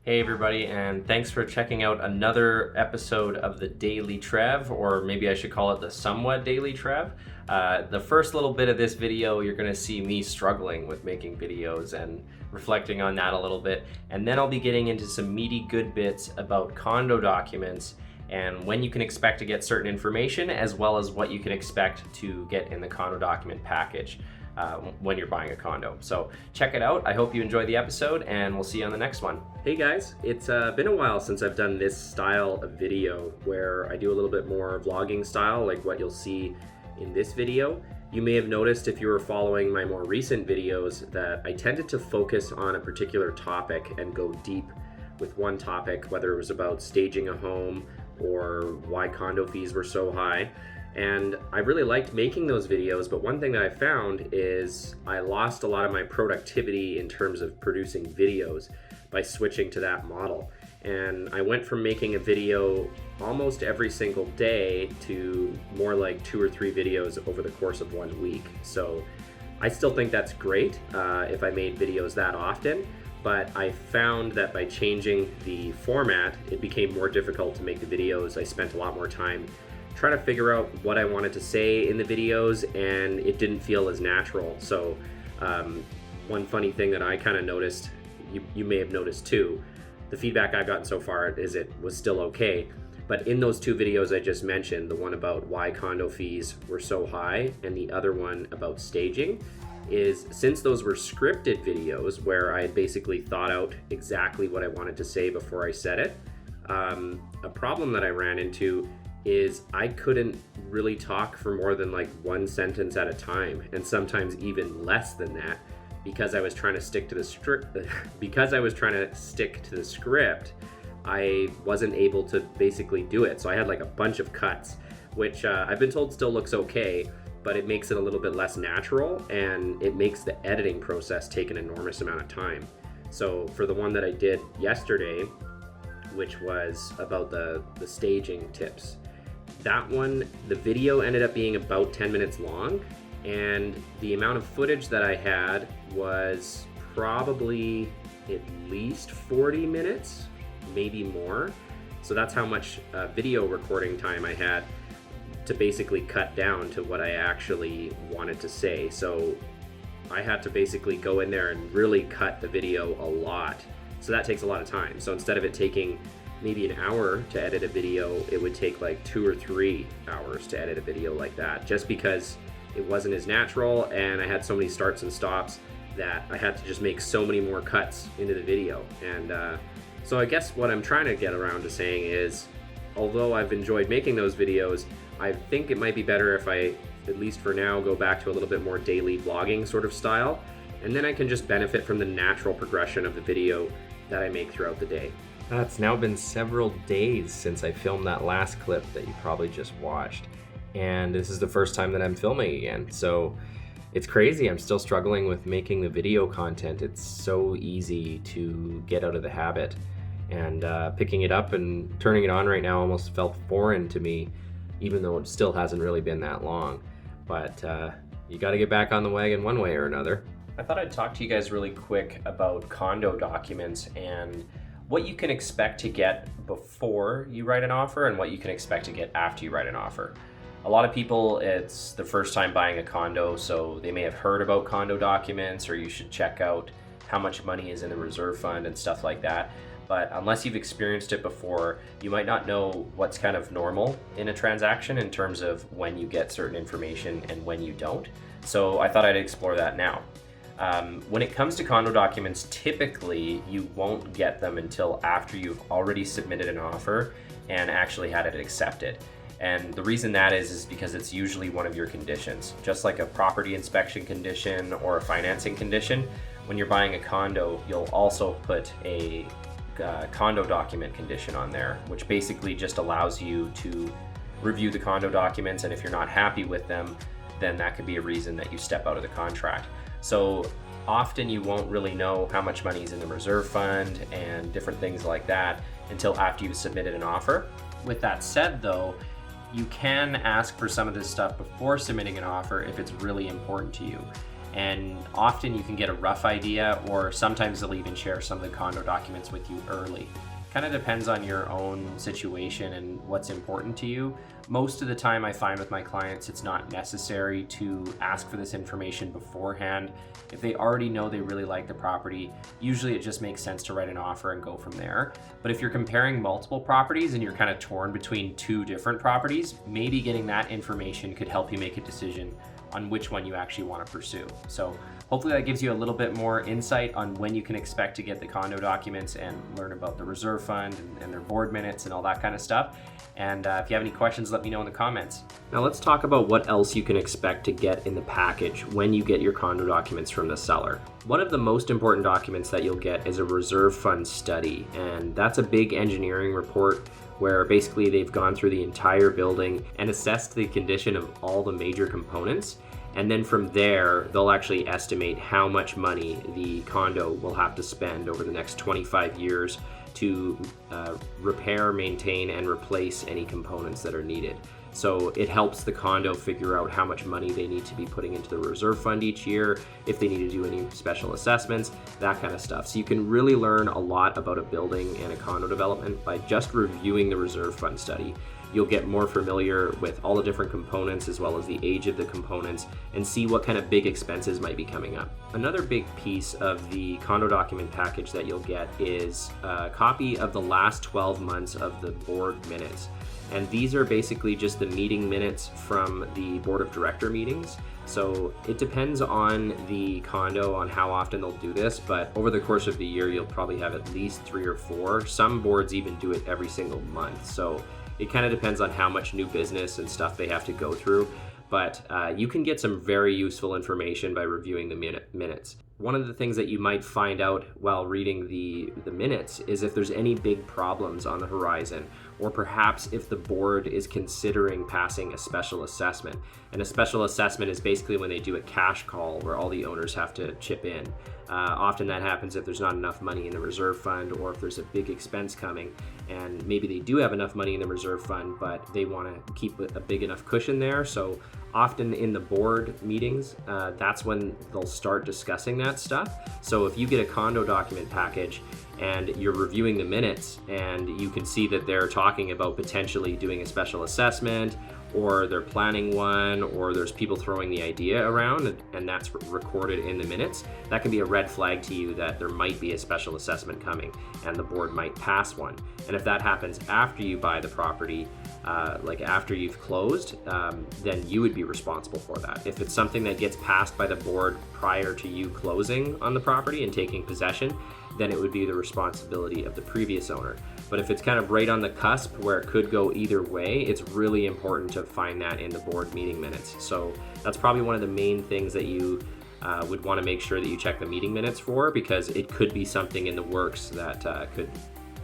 Hey everybody, and thanks for checking out another episode of the Daily Trev, or maybe I should call it the somewhat Daily Trev. The first little bit of this video, you're going to see me struggling with making videos and reflecting on that a little bit, and then I'll be getting into some meaty good bits about condo documents and when you can expect to get certain information, as well as what you can expect to get in the condo document package when you're buying a condo. So check it out. I hope you enjoy the episode, and we'll see you on the next one. Hey guys, it's been a while since I've done this style of video where I do a little bit more vlogging style, like what you'll see in this video. You may have noticed if you were following my more recent videos that I tended to focus on a particular topic and go deep with one topic, whether it was about staging a home or why condo fees were so high. And I really liked making those videos, but one thing that I found is I lost a lot of my productivity in terms of producing videos by switching to that model. And I went from making a video almost every single day to more like 2 or 3 videos over the course of 1 week. So I still think that's great if I made videos that often, but I found that by changing the format, it became more difficult to make the videos. I spent a lot more time trying to figure out what I wanted to say in the videos, and it didn't feel as natural. So one funny thing that I kind of noticed, you may have noticed too, the feedback I've gotten so far is it was still okay. But in those 2 videos I just mentioned, the one about why condo fees were so high and the other one about staging, is since those were scripted videos where I had basically thought out exactly what I wanted to say before I said it, a problem that I ran into is I couldn't really talk for more than like 1 sentence at a time, and sometimes even less than that, because I was trying to stick to the script. I wasn't able to basically do it, so I had like a bunch of cuts, which I've been told still looks okay, but it makes it a little bit less natural, and it makes the editing process take an enormous amount of time. So for the one that I did yesterday, which was about the staging tips, that one, the video ended up being about 10 minutes long, and the amount of footage that I had was probably at least 40 minutes, maybe more. So that's how much video recording time I had to basically cut down to what I actually wanted to say. So I had to basically go in there and really cut the video a lot. So that takes a lot of time. So instead of it taking maybe an hour to edit a video, it would take like 2 or 3 hours to edit a video like that, just because it wasn't as natural, and I had so many starts and stops that I had to just make so many more cuts into the video. And so I guess what I'm trying to get around to saying is, although I've enjoyed making those videos, I think it might be better if I, at least for now, go back to a little bit more daily vlogging sort of style, and then I can just benefit from the natural progression of the video that I make throughout the day. It's now been several days since I filmed that last clip that you probably just watched, and this is the first time that I'm filming again, so it's crazy. I'm still struggling with making the video content. It's so easy to get out of the habit, and picking it up and turning it on right now almost felt foreign to me, even though it still hasn't really been that long. But you got to get back on the wagon one way or another. I thought I'd talk to you guys really quick about condo documents and what you can expect to get before you write an offer and what you can expect to get after you write an offer. A lot of people, it's the first time buying a condo, so they may have heard about condo documents, or you should check out how much money is in the reserve fund and stuff like that. But unless you've experienced it before, you might not know what's kind of normal in a transaction in terms of when you get certain information and when you don't. So I thought I'd explore that now. When it comes to condo documents, typically you won't get them until after you've already submitted an offer and actually had it accepted. And the reason that is because it's usually one of your conditions. Just like a property inspection condition or a financing condition, when you're buying a condo, you'll also put a condo document condition on there, which basically just allows you to review the condo documents, and if you're not happy with them, then that could be a reason that you step out of the contract. So often you won't really know how much money is in the reserve fund and different things like that until after you've submitted an offer. With that said though, you can ask for some of this stuff before submitting an offer if it's really important to you. And often you can get a rough idea, or sometimes they'll even share some of the condo documents with you early. Kind of depends on your own situation and what's important to you. Most of the time I find with my clients it's not necessary to ask for this information beforehand. If they already know they really like the property, usually it just makes sense to write an offer and go from there. But if you're comparing multiple properties and you're kind of torn between two different properties, maybe getting that information could help you make a decision on which one you actually want to pursue. So hopefully that gives you a little bit more insight on when you can expect to get the condo documents and learn about the reserve fund and their board minutes and all that kind of stuff. And if you have any questions, let me know in the comments. Now let's talk about what else you can expect to get in the package when you get your condo documents from the seller. One of the most important documents that you'll get is a reserve fund study, and that's a big engineering report where basically they've gone through the entire building and assessed the condition of all the major components. And then from there, they'll actually estimate how much money the condo will have to spend over the next 25 years to repair, maintain, and replace any components that are needed. So it helps the condo figure out how much money they need to be putting into the reserve fund each year, if they need to do any special assessments, that kind of stuff. So you can really learn a lot about a building and a condo development by just reviewing the reserve fund study. You'll get more familiar with all the different components as well as the age of the components and see what kind of big expenses might be coming up. Another big piece of the condo document package that you'll get is a copy of the last 12 months of the board minutes. And these are basically just the meeting minutes from the board of director meetings. So it depends on the condo on how often they'll do this, but over the course of the year, you'll probably have at least 3 or 4. Some boards even do it every single month. So it kind of depends on how much new business and stuff they have to go through. But you can get some very useful information by reviewing the minutes. One of the things that you might find out while reading the minutes is if there's any big problems on the horizon, or perhaps if the board is considering passing a special assessment. And a special assessment is basically when they do a cash call where all the owners have to chip in. Often that happens if there's not enough money in the reserve fund, or if there's a big expense coming and maybe they do have enough money in the reserve fund, but they want to keep a big enough cushion there. So often in the board meetings, that's when they'll start discussing that stuff. So if you get a condo document package and you're reviewing the minutes and you can see that they're talking about potentially doing a special assessment, or they're planning one, or there's people throwing the idea around and that's recorded in the minutes, that can be a red flag to you that there might be a special assessment coming and the board might pass one. And if that happens after you buy the property, like after you've closed, then you would be responsible for that. If it's something that gets passed by the board prior to you closing on the property and taking possession, then it would be the responsibility of the previous owner. But if it's kind of right on the cusp where it could go either way, it's really important to find that in the board meeting minutes. So that's probably one of the main things that you would want to make sure that you check the meeting minutes for, because it could be something in the works that could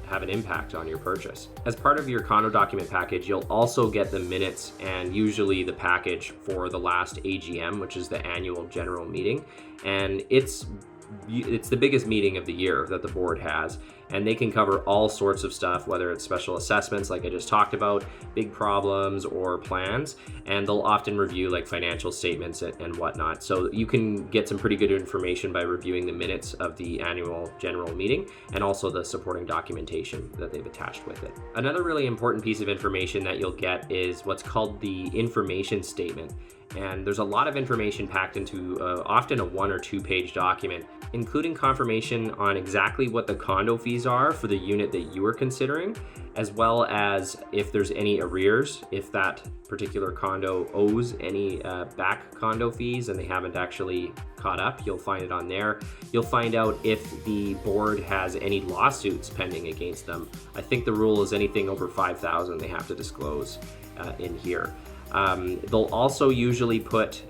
have an impact on your purchase. As part of your condo document package, you'll also get the minutes and usually the package for the last AGM, which is the annual general meeting. And it's the biggest meeting of the year that the board has, and they can cover all sorts of stuff, whether it's special assessments like I just talked about, big problems, or plans, and they'll often review like financial statements and whatnot. So you can get some pretty good information by reviewing the minutes of the annual general meeting and also the supporting documentation that they've attached with it. Another really important piece of information that you'll get is what's called the information statement. And there's a lot of information packed into often a 1 or 2 page document, including confirmation on exactly what the condo fees are for the unit that you are considering, as well as if there's any arrears, if that particular condo owes any back condo fees and they haven't actually caught up, you'll find it on there. You'll find out if the board has any lawsuits pending against them. I think the rule is anything over 5,000 they have to disclose in here. They'll also usually put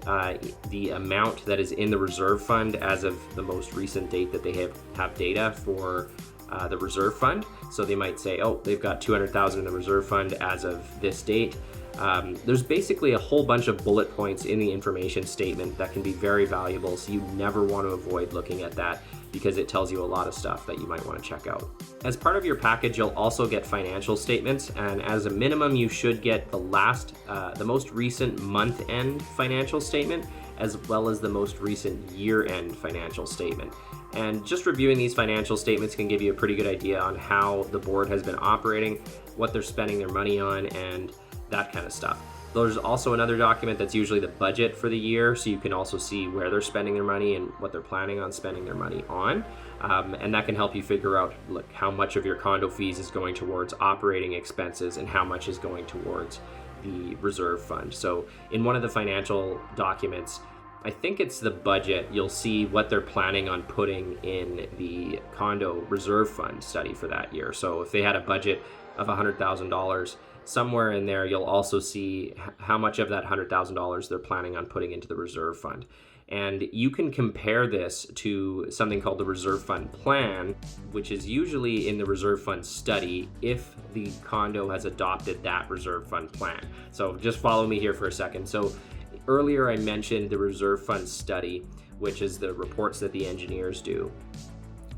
the amount that is in the reserve fund as of the most recent date that they have data for the reserve fund. So they might say, oh, they've got 200,000 in the reserve fund as of this date. There's basically a whole bunch of bullet points in the information statement that can be very valuable. So you never want to avoid looking at that, because it tells you a lot of stuff that you might want to check out. As part of your package, you'll also get financial statements, and as a minimum, you should get the most recent month-end financial statement, as well as the most recent year-end financial statement. And just reviewing these financial statements can give you a pretty good idea on how the board has been operating, what they're spending their money on, and that kind of stuff. There's also another document that's usually the budget for the year, so you can also see where they're spending their money and what they're planning on spending their money on. And that can help you figure out how much of your condo fees is going towards operating expenses and how much is going towards the reserve fund. So in one of the financial documents, I think it's the budget, you'll see what they're planning on putting in the condo reserve fund study for that year. So if they had a budget of $100,000, somewhere in there you'll also see how much of that $100,000 they're planning on putting into the reserve fund. And you can compare this to something called the reserve fund plan, which is usually in the reserve fund study if the condo has adopted that reserve fund plan. So just follow me here for a second. So earlier I mentioned the reserve fund study, which is the reports that the engineers do.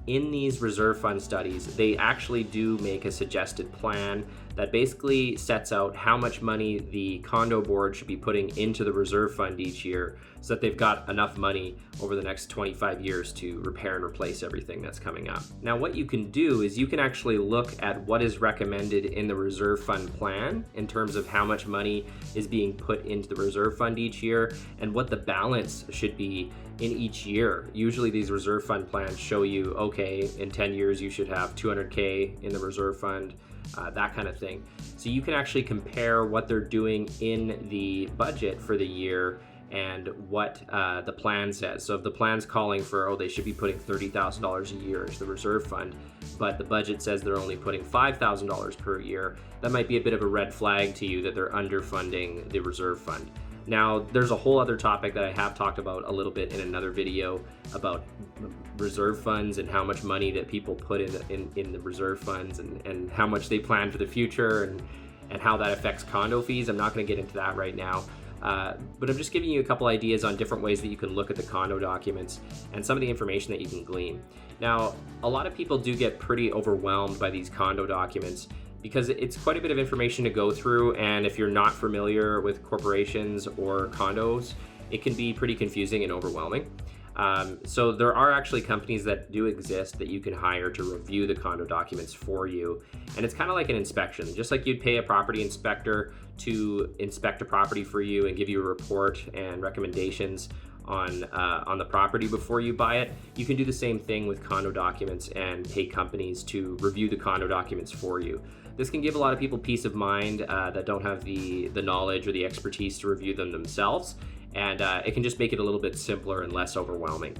In these reserve fund studies, they actually do make a suggested plan that basically sets out how much money the condo board should be putting into the reserve fund each year so that they've got enough money over the next 25 years to repair and replace everything that's coming up. Now, what you can do is you can actually look at what is recommended in the reserve fund plan in terms of how much money is being put into the reserve fund each year and what the balance should be in each year. Usually these reserve fund plans show you, okay, in 10 years you should have $200K in the reserve fund, that kind of thing. So you can actually compare what they're doing in the budget for the year and what the plan says. So if the plan's calling for, they should be putting $30,000 a year into the reserve fund, but the budget says they're only putting $5,000 per year, that might be a bit of a red flag to you that they're underfunding the reserve fund. Now, there's a whole other topic that I have talked about a little bit in another video about reserve funds and how much money that people put in the reserve funds and how much they plan for the future and how that affects condo fees. I'm not going to get into that right now. But I'm just giving you a couple ideas on different ways that you can look at the condo documents and some of the information that you can glean. Now, a lot of people do get pretty overwhelmed by these condo documents because it's quite a bit of information to go through, and if you're not familiar with corporations or condos, it can be pretty confusing and overwhelming. So there are actually companies that do exist that you can hire to review the condo documents for you. And it's kind of like an inspection, just like you'd pay a property inspector to inspect a property for you and give you a report and recommendations on the property before you buy it. You can do the same thing with condo documents and pay companies to review the condo documents for you. This can give a lot of people peace of mind that don't have the knowledge or the expertise to review them themselves. And it can just make it a little bit simpler and less overwhelming.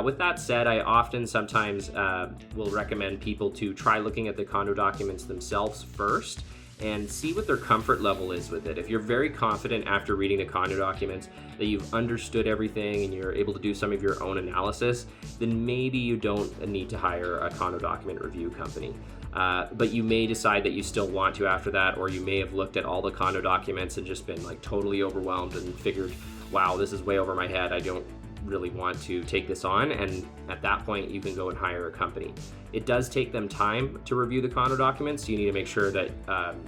With that said, I sometimes will recommend people to try looking at the condo documents themselves first and see what their comfort level is with it. If you're very confident after reading the condo documents that you've understood everything and you're able to do some of your own analysis, then maybe you don't need to hire a condo document review company. But you may decide that you still want to after that, or you may have looked at all the condo documents and just been like totally overwhelmed and figured, wow, this is way over my head. I don't really want to take this on. And at that point, you can go and hire a company. It does take them time to review the condo documents. So you need to make sure that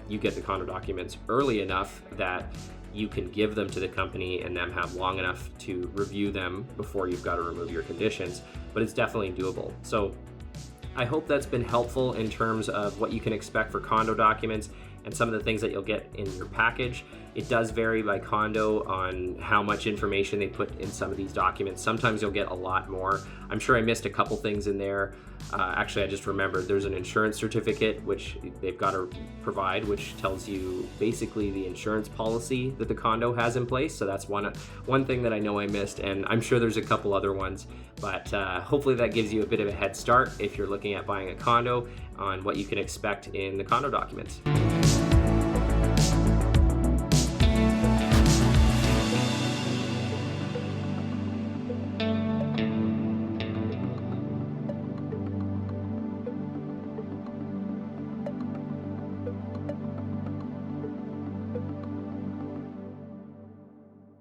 you get the condo documents early enough that you can give them to the company and them have long enough to review them before you've got to remove your conditions. But it's definitely doable. So I hope that's been helpful in terms of what you can expect for condo documents and some of the things that you'll get in your package. It does vary by condo on how much information they put in some of these documents. Sometimes you'll get a lot more. I'm sure I missed a couple things in there. Actually, I just remembered there's an insurance certificate which they've got to provide, which tells you basically the insurance policy that the condo has in place. So that's one thing that I know I missed, and I'm sure there's a couple other ones. But hopefully that gives you a bit of a head start if you're looking at buying a condo on what you can expect in the condo documents.